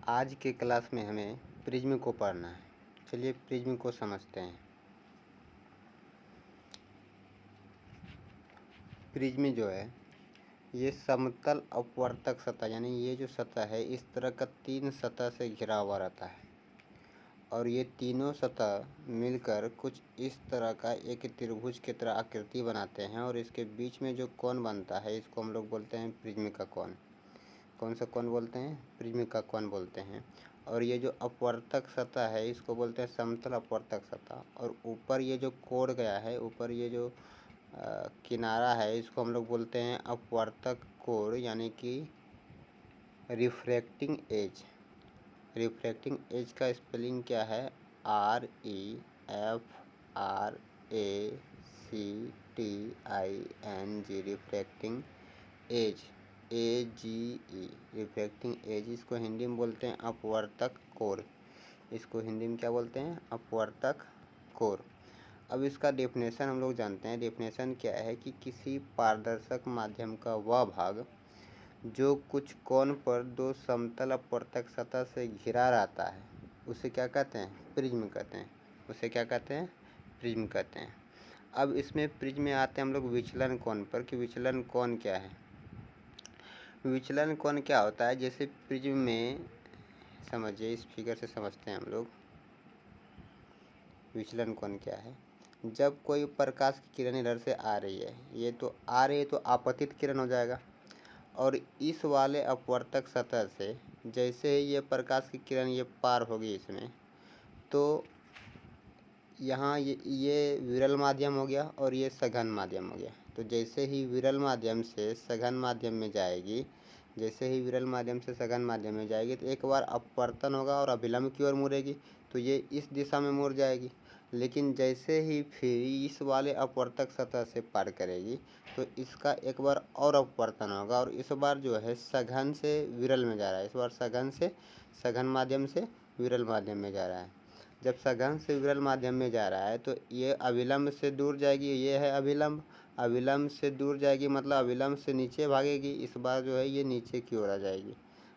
आज के क्लास में हमें प्रिज्म को पढ़ना है। चलिए प्रिज्म को समझते हैं। प्रिज्म जो है ये समतल अपवर्तक सतह, यानी ये जो सतह है इस तरह का 3 सतह से घिरा हुआ रहता है और ये तीनों सतह मिलकर कुछ इस तरह का एक त्रिभुज की तरह आकृति बनाते हैं और इसके बीच में जो कोण बनता है इसको हम लोग बोलते हैं प्रिज्म का कोण। कौन सा कोण बोलते हैं? प्रिज्म का कोण बोलते हैं। और ये जो अपवर्तक सतह है इसको बोलते हैं समतल अपवर्तक सतह। और ऊपर ये जो कोण गया है, ऊपर ये जो किनारा है इसको हम लोग बोलते हैं अपवर्तक कोण, यानी कि रिफ्रैक्टिंग एज। रिफ्रैक्टिंग एज का स्पेलिंग क्या है? REFRACTING, refracting edge, AGE, refracting edge. इसको हिंदी में बोलते हैं अपवर्तक कोण। इसको हिंदी में क्या बोलते हैं? अपवर्तक कोण। अब इसका डेफिनेशन हम लोग जानते हैं। डेफिनेशन क्या है कि किसी पारदर्शक माध्यम का वह भाग जो कुछ कोण पर दो समतल अपवर्तक सतह से घिरा रहता है उसे क्या कहते हैं? प्रिज्म कहते हैं। उसे क्या कहते हैं? प्रिज्म कहते हैं। अब इसमें प्रिज्म में आते हैं हम लोग विचलन कोण पर कि विचलन कोण क्या है। विचलन कोण क्या होता है? जैसे प्रिज्म में समझिए, इस फिगर से समझते हैं हम लोग विचलन कोण क्या है। जब कोई प्रकाश की किरण इधर से आ रही है, ये तो आ रही है तो आपतित किरण हो जाएगा। और इस वाले अपवर्तक सतह से जैसे ही ये प्रकाश की किरण ये पार होगी इसमें, तो यहाँ ये विरल माध्यम हो गया और ये सघन माध्यम हो गया। तो जैसे ही विरल माध्यम से सघन माध्यम में जाएगी, जैसे ही विरल माध्यम से सघन माध्यम में जाएगी तो एक बार अपवर्तन होगा और अभिलंब की ओर मुड़ेगी, तो ये इस दिशा में मुड़ जाएगी। लेकिन जैसे ही फिर इस वाले अपवर्तक सतह से पार करेगी तो इसका एक बार और अपवर्तन होगा और इस बार जो है सघन से विरल में जा रहा है। इस बार सघन से सघन माध्यम से विरल माध्यम में जा रहा है। जब सघन से विरल माध्यम में जा रहा है तो ये अभिलंब से दूर जाएगी, ये है अभिलंब। अभिलंब से दूर जाएगी मतलब अभिलंब से नीचे भागेगी। इस बार जो है ये नीचे की ओर आ जाएगी,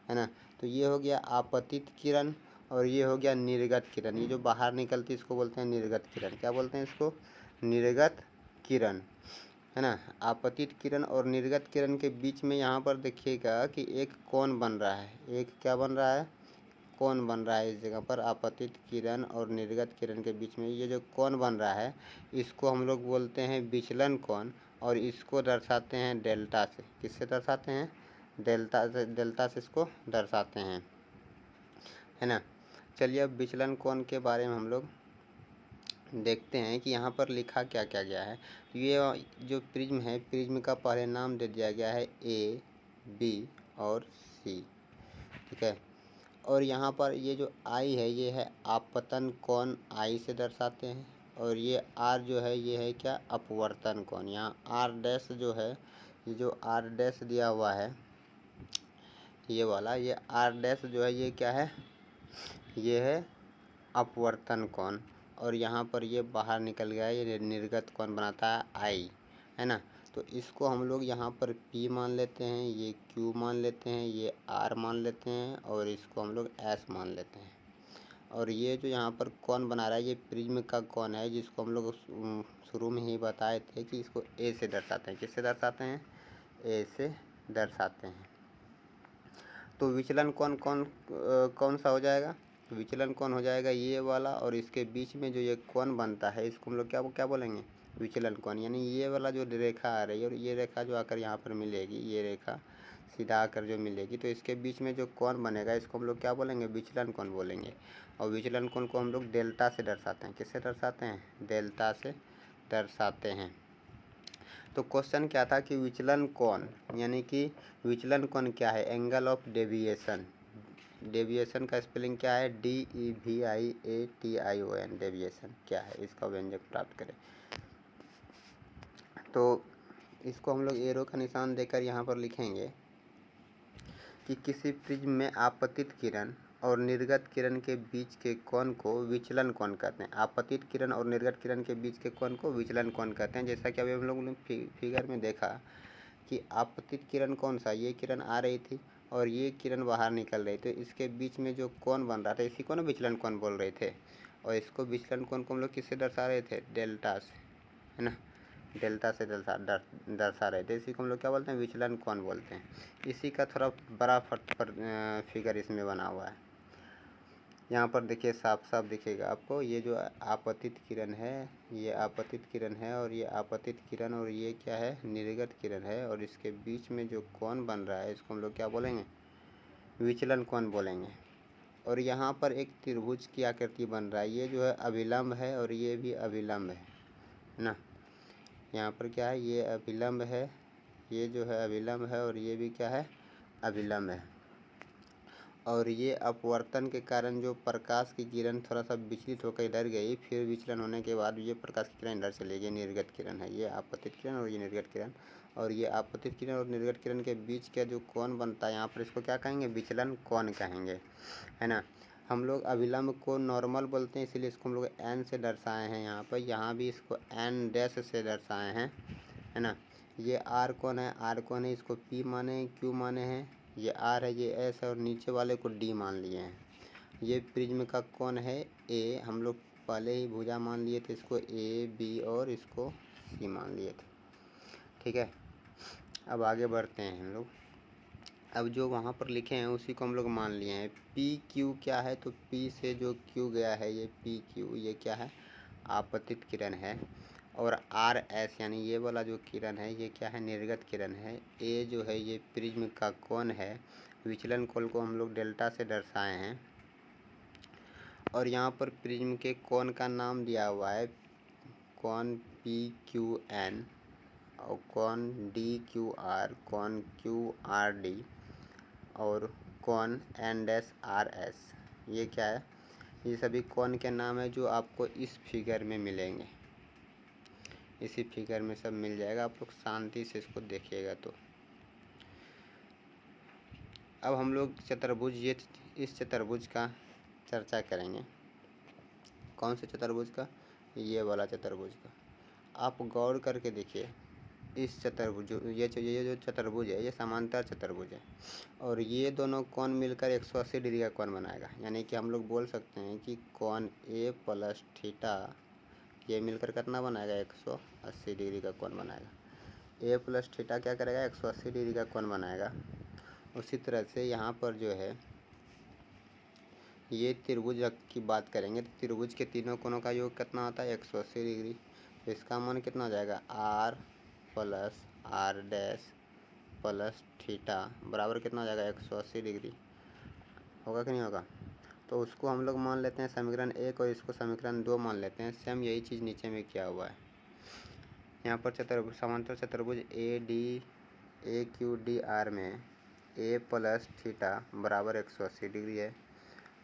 है ना। तो ये हो गया आपतित किरण और ये हो गया निर्गत किरण। ये जो बाहर निकलती है इसको बोलते हैं निर्गत किरण। क्या बोलते हैं इसको? निर्गत किरण, है ना। आपतित किरण और निर्गत किरण के बीच में यहाँ पर देखिएगा कि एक कोण बन रहा है। एक क्या बन रहा है? कोण बन रहा है। इस जगह पर आपतित किरण और निर्गत किरण के बीच में ये जो कोण बन रहा है इसको हम लोग बोलते हैं विचलन कोण और इसको दर्शाते हैं डेल्टा से। किससे दर्शाते हैं? डेल्टा से। डेल्टा से इसको दर्शाते हैं, है ना। चलिए अब विचलन कोण के बारे में हम लोग देखते हैं कि यहाँ पर लिखा क्या क्या गया है। ये जो प्रिज्म है, प्रिज्म का पहले नाम दे दिया गया है A, B और C, ठीक है। और यहाँ पर ये जो I है ये है आपतन कोण, I से दर्शाते हैं। और ये R जो है ये है क्या? अपवर्तन कोण। यहाँ R डैश जो है, ये जो R डैश दिया हुआ है ये वाला, ये R डैश जो है ये क्या है? ये है अपवर्तन कोण। और यहाँ पर ये बाहर निकल गया, ये निर्गत कोण बनाता है I, है ना। तो इसको हम लोग यहाँ पर P मान लेते हैं, ये Q मान लेते हैं, ये R मान लेते हैं और इसको हम लोग S मान लेते हैं। और ये जो यहाँ पर कोण बना रहा है ये प्रिज्म का कोण है, जिसको हम लोग शुरू में ही बताए थे कि इसको A से दर्शाते हैं। किससे दर्शाते हैं? A से दर्शाते हैं। तो विचलन कोण कौन सा हो जाएगा? विचलन कोण हो जाएगा ये वाला और इसके बीच में जो ये कोण बनता है इसको हम लोग क्या बोलेंगे? विचलन कोण। यानी ये वाला जो रेखा आ रही है और ये रेखा जो आकर यहाँ पर मिलेगी, ये रेखा सीधा आकर जो मिलेगी तो इसके बीच में जो कोण बनेगा इसको हम लोग क्या बोलेंगे? विचलन कोण बोलेंगे। और विचलन कोण को हम लोग डेल्टा से दर्शाते हैं। किससे दर्शाते हैं? डेल्टा से दर्शाते हैं। तो क्वेश्चन क्या था कि विचलन कोण, यानी कि विचलन कोण क्या है? Angle of deviation. डेविएशन का स्पेलिंग क्या है? DEVIATION। डेविएशन क्या है? इसका व्यंजक प्राप्त करें। तो इसको हम लोग एरो का निशान देकर यहाँ पर लिखेंगे कि किसी प्रिज्म में आपतित किरण और निर्गत किरण के बीच के कोण को विचलन कोण कहते हैं। आपतित किरण और निर्गत किरण के बीच के कोण को विचलन कोण कहते हैं। जैसा कि अभी हम लोगों ने फिगर में देखा कि आपतित किरण कौन सा? ये किरण आ रही थी और ये किरण बाहर निकल रही, तो इसके बीच में जो कोण बन रहा था इसी को ना विचलन कोण बोल रहे थे। और इसको विचलन कोण को हम लोग किससे दर्शा रहे थे? डेल्टा से, है ना, डेल्टा से दर्शा रहे थे। इसी को हम लोग क्या बोलते हैं? विचलन कोण बोलते हैं। इसी का थोड़ा बड़ा फिगर इसमें बना हुआ है। यहाँ पर देखिए, साफ साफ दिखेगा आपको, ये जो आपतित किरण है, ये आपतित किरण है, और ये आपतित किरण, और ये क्या है? निर्गत किरण है। और इसके बीच में जो कोण बन रहा है इसको हम लोग क्या बोलेंगे? विचलन कोण बोलेंगे। और यहाँ पर एक त्रिभुज की आकृति बन रहा है, ये जो है अभिलंब है और ये भी अभिलंब है ना। यहाँ पर क्या है? ये अभिलंब है, ये जो है अभिलंब है, और ये भी क्या है? अभिलंब है। और ये अपवर्तन के कारण जो प्रकाश की किरण थोड़ा सा विचलित होकर इधर गई, फिर विचलन होने के बाद ये प्रकाश की किरण इधर चली गई, निर्गत किरण है। ये आपतित किरण और ये निर्गत किरण। और ये आपतित किरण और निर्गत किरण के बीच का जो कोण बनता है यहाँ पर, इसको क्या कहेंगे? विचलन कोण कहेंगे, है ना। हम लोग अभिलंब को नॉर्मल बोलते हैं, इसीलिए इसको हम लोग एन से दर्शाए हैं यहाँ पर। यहाँ भी इसको एन डैश से दर्शाए हैं, है ना। ये आर कोण है, आर कोण है, इसको पी माने, क्यू माने हैं। ये आर है, ये एस है, और नीचे वाले को डी मान लिए हैं। ये प्रिज्म का कोण है ए, हम लोग पहले ही भुजा मान लिए थे, इसको ए बी और इसको सी मान लिए थे, ठीक है। अब आगे बढ़ते हैं हम लोग। अब जो वहाँ पर लिखे हैं उसी को हम लोग मान लिए हैं। पी क्यू क्या है? तो पी से जो क्यू गया है, ये पी क्यू, ये क्या है? आपतित किरण है। और आर एस यानी ये वाला जो किरण है ये क्या है? निर्गत किरण है। ए जो है ये प्रिज्म का कोण है। विचलन कोण को हम लोग डेल्टा से दर्शाए हैं। और यहाँ पर प्रिज्म के कोण का नाम दिया हुआ है, कोण पी क्यू एन, और कोण डी क्यू आर, कोण क्यू आर डी, और कोण एन डैश आर एस। ये क्या है? ये सभी कोण के नाम है जो आपको इस फिगर में मिलेंगे। इसी फिगर में सब मिल जाएगा, आप लोग शांति से इसको देखिएगा। तो अब हम लोग चतुर्भुज, ये इस चतुर्भुज का चर्चा करेंगे। कौन से चतुर्भुज का? ये वाला चतुर्भुज का। आप गौर करके देखिए, इस चतुर्भुज, ये जो चतुर्भुज है ये समांतर चतुर्भुज है, और ये दोनों कोण मिलकर 180 डिग्री का कोण बनाएगा। यानी कि हम लोग बोल सकते हैं कि कोण ए प्लस थीटा, ये मिलकर कितना बनाएगा? 180 डिग्री का कोण बनाएगा। ए प्लस थीटा क्या करेगा? 180 डिग्री का कोण बनाएगा। उसी तरह से यहाँ पर जो है ये त्रिभुज की बात करेंगे, तो त्रिभुज के तीनों कोणों का योग कितना होता है? 180 डिग्री। तो इसका मान कितना हो जाएगा? R plus R dash plus theta बराबर कितना हो जाएगा? 180 डिग्री। होगा कि नहीं होगा? तो उसको हम लोग मान लेते हैं समीकरण 1 और इसको समीकरण 2 मान लेते हैं। सेम यही चीज़ नीचे में किया हुआ है। यहाँ पर चतुर्भुज, समांतर चतुर्भुज ए क्यू डी आर में ए प्लस थीटा बराबर 180 डिग्री है,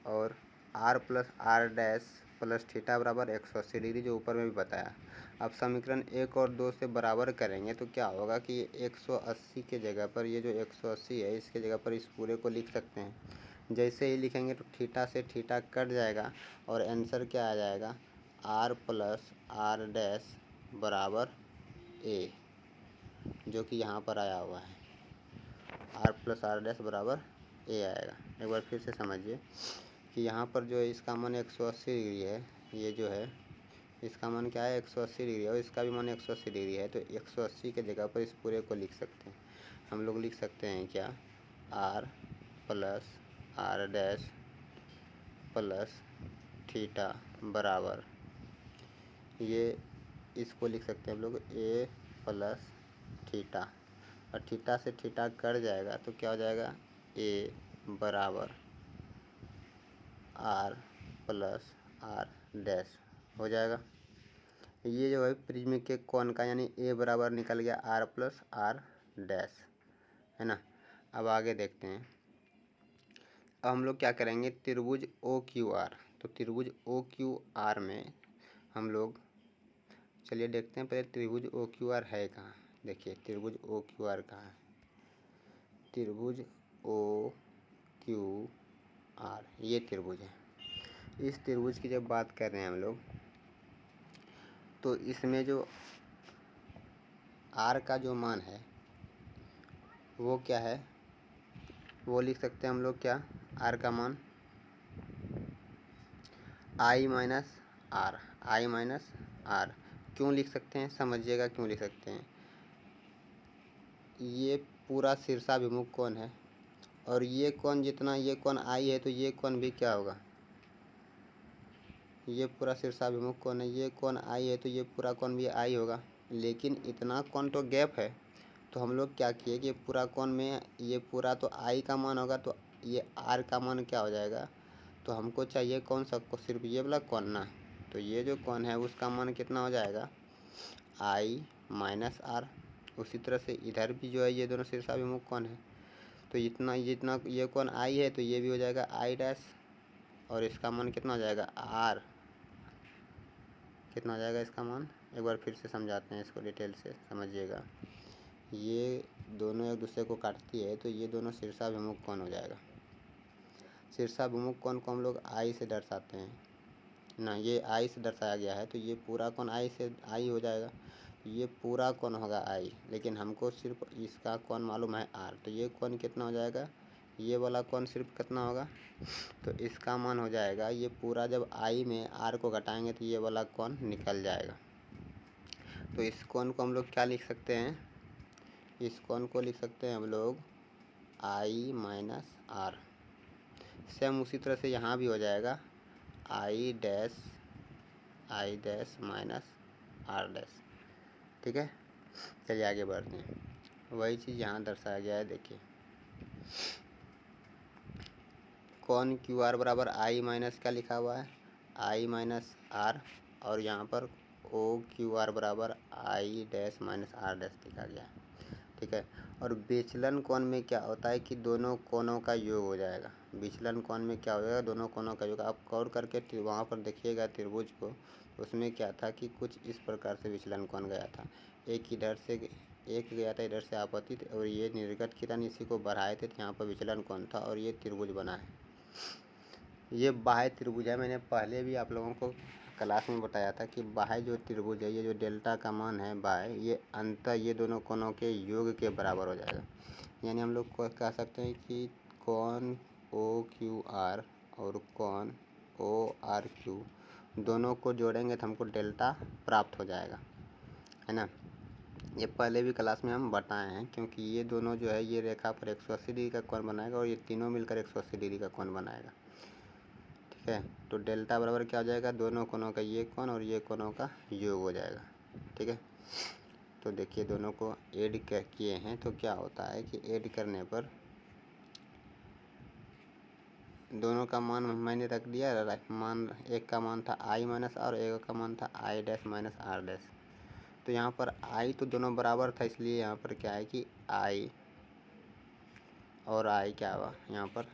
और R plus R dash plus theta बराबर 180 डिग्री, जो ऊपर में भी बताया। अब समीकरण 1 और 2 से बराबर करेंगे तो क्या होगा कि 180 के जगह पर, ये जो 180 है इसके जगह पर इस पूरे को लिख सकते हैं। जैसे ही लिखेंगे तो थीटा से थीटा कट जाएगा, और आंसर क्या आ जाएगा? आर प्लस आर डैश बराबर ए, जो कि यहाँ पर आया हुआ है। आर प्लस आर डैश बराबर ए आएगा। एक बार फिर से समझिए कि यहाँ पर जो है इसका मान 180 डिग्री है, ये जो है इसका मान क्या है? 180 डिग्री है, और इसका भी मान 180 डिग्री है। तो 180 के जगह पर इस पूरे को लिख सकते हैं। हम लोग लिख सकते हैं क्या? R plus R dash plus theta बराबर, ये इसको लिख सकते हैं हम लोग ए प्लस थीटा, और थीटा से थीटा कट जाएगा तो क्या हो जाएगा? ए बराबर आर प्लस आर डैश हो जाएगा। ये जो है प्रिज्म के कोण का, यानी ए बराबर निकल गया आर प्लस आर डैश, है ना। अब आगे देखते हैं। अब हम लोग क्या करेंगे? त्रिभुज ओ क्यू आर। तो त्रिभुज ओ क्यू आर में हम लोग, चलिए देखते हैं पहले त्रिभुज ओ क्यू आर है कहाँ। देखिए त्रिभुज ओ क्यू आर कहाँ है? त्रिभुज ओ क्यू आर, ये त्रिभुज है। इस त्रिभुज की जब बात कर रहे हैं हम लोग, तो इसमें जो आर का जो मान है वो क्या है? वो लिख सकते हैं हम लोग क्या, आर का मान I minus R, I minus R. क्यों लिख सकते हैं समझिएगा, क्यों लिख सकते हैं। ये पूरा शीर्षाभिमुख कोण है और ये कोण जितना ये कोण आई है तो ये कोण भी क्या होगा, ये पूरा शीर्षाभिमुख कोण है, ये कोण आई है तो ये पूरा कोण भी आई होगा। लेकिन इतना कोण तो गैप है, तो हम लोग क्या किए कि पूरा कोण में ये पूरा तो आई का मान होगा तो ये आर का मान क्या हो जाएगा। तो हमको चाहिए कौन सा, सिर्फ ये वाला कोण ना, तो ये जो कोण है उसका मान कितना हो जाएगा, आई माइनस आर। उसी तरह से इधर भी जो है ये दोनों शीर्षाभिमुख कोण है, तो इतना जितना ये कोण आई है तो ये भी हो जाएगा आई डैश, और इसका मान कितना हो जाएगा आर, कितना हो जाएगा इसका मान। एक बार फिर से समझाते हैं इसको, डिटेल से समझिएगा। ये दोनों एक दूसरे को काटती है तो ये दोनों शीर्षाभिमुख कोण हो जाएगा। शीर्षाभिमुख कोण को हम लोग आई से दर्शाते हैं ना, ये आई से दर्शाया गया है तो ये पूरा कोण आई से आई हो जाएगा, ये पूरा कोण होगा आई, लेकिन हमको सिर्फ इसका कोण मालूम है आर, तो ये कोण कितना हो जाएगा, ये वाला कोण सिर्फ कितना होगा, तो इसका मान हो जाएगा, ये पूरा जब आई में आर को घटाएंगे तो ये वाला कोण निकल जाएगा। तो इस कोण को हम लोग क्या लिख सकते हैं, इस कोण को लिख सकते हैं हम लोग आई माइनस आर। सेम उसी तरह से यहाँ भी हो जाएगा I dash minus R dash. ठीक है, चलिए आगे बढ़ते हैं। वही चीज़ यहाँ दर्शाया गया है, देखिए कौन क्यू आर बराबर आई माइनस क्या लिखा हुआ है, आई माइनस आर, और यहाँ पर ओ क्यू आर बराबर I dash minus R dash लिखा गया है। ठीक है, और विचलन कोण में क्या होता है कि दोनों कोणों का योग हो जाएगा। विचलन कोण में क्या हो जाएगा, दोनों कोणों का योग। आप गौर करके वहाँ पर देखिएगा त्रिभुज को, उसमें क्या था कि कुछ इस प्रकार से विचलन कोण गया था, एक इधर से एक गया था इधर से आपतित, और ये निर्गत किरण इसी को बढ़ाए थे, तो यहाँ पर विचलन कोण था और ये त्रिभुज बना है। ये बाह्य त्रिभुज है, मैंने पहले भी आप लोगों को क्लास में बताया था कि बाह्य जो त्रिभुज है, ये जो डेल्टा का मान है बाह्य, ये अंतर ये दोनों कोणों के योग के बराबर हो जाएगा। यानी हम लोग को कह सकते हैं कि कोण ओ क्यू आर और कोण ओ आर क्यू दोनों को जोड़ेंगे तो हमको डेल्टा प्राप्त हो जाएगा, है ना। ये पहले भी क्लास में हम बताए हैं, क्योंकि ये दोनों जो है ये रेखा पर 180 डिग्री का कोण बनाएगा और ये तीनों मिलकर 180 डिग्री का कोण बनाएगा। ठीक है, तो डेल्टा बराबर क्या हो जाएगा, दोनों कोणों का ये कोण और ये कोणों का योग हो जाएगा। ठीक है, तो देखिए दोनों को ऐड किए हैं तो क्या होता है कि ऐड करने पर दोनों का मान मैंने रख दिया, मान एक का मान था आई माइनस आर, एक का मान था I dash minus R dash. तो यहाँ पर आई तो दोनों बराबर था, इसलिए यहाँ पर क्या है कि आई और आई क्या हुआ, यहाँ पर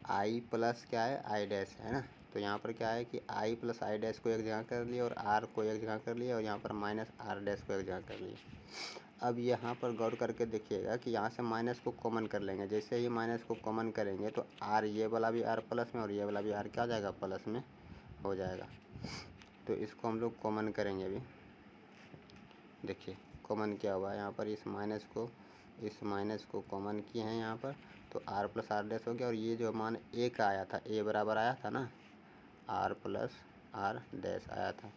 आई प्लस क्या है आई डैश, है ना। तो यहाँ पर क्या है कि आई प्लस आई डैश को एक जगह कर लिया और आर को एक जगह कर लिया और यहाँ पर माइनस आर डैश को एक जगह कर लिया। अब यहाँ पर गौर करके देखिएगा कि यहाँ से माइनस को कॉमन कर लेंगे, जैसे ही माइनस को कॉमन करेंगे तो आर ये वाला भी आर प्लस में और ये वाला भी आर क्या हो जाएगा प्लस में हो जाएगा। तो इसको हम लोग कॉमन करेंगे अभी, देखिए कॉमन क्या हुआ है यहाँ पर, इस माइनस को कॉमन किए हैं यहाँ पर, तो आर प्लस आर डैश हो गया। और ये जो मान ए का आया था, ए बराबर आया था ना, आर प्लस आर डैश आया था,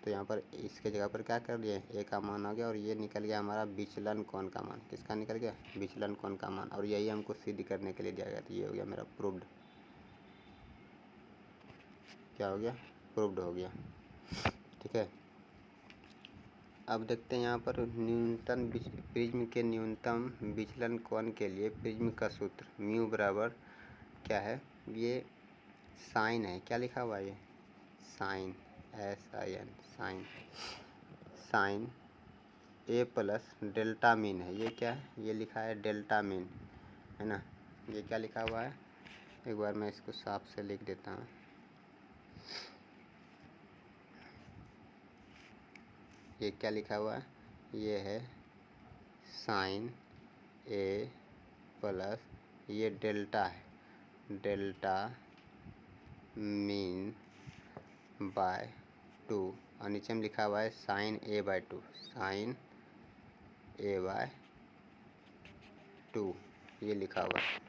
तो यहाँ पर इसके जगह पर क्या कर दिए, ए का मान आ गया और ये निकल गया हमारा विचलन कोण का मान। किसका निकल गया, विचलन कोण का मान, और यही हमको सिद्ध करने के लिए दिया गया। तो ये हो गया मेरा प्रूव्ड, क्या हो गया, प्रूव्ड हो गया। ठीक है, अब देखते हैं यहाँ पर न्यूनतम प्रिज्म के न्यूनतम विचलन कोण के लिए प्रिज्म का सूत्र म्यू बराबर क्या है, ये साइन है, क्या लिखा हुआ है ये sign, SIN sign A plus delta mean है। ये क्या है, ये लिखा है डेल्टा मीन, है ना। ये क्या लिखा हुआ है, एक बार मैं इसको साफ से लिख देता हूँ। ये क्या लिखा हुआ है, ये है साइन ए प्लस ये डेल्टा है, डेल्टा मीन बाय 2, और नीचे में लिखा हुआ है sine A by 2, sine A by two ये लिखा हुआ है।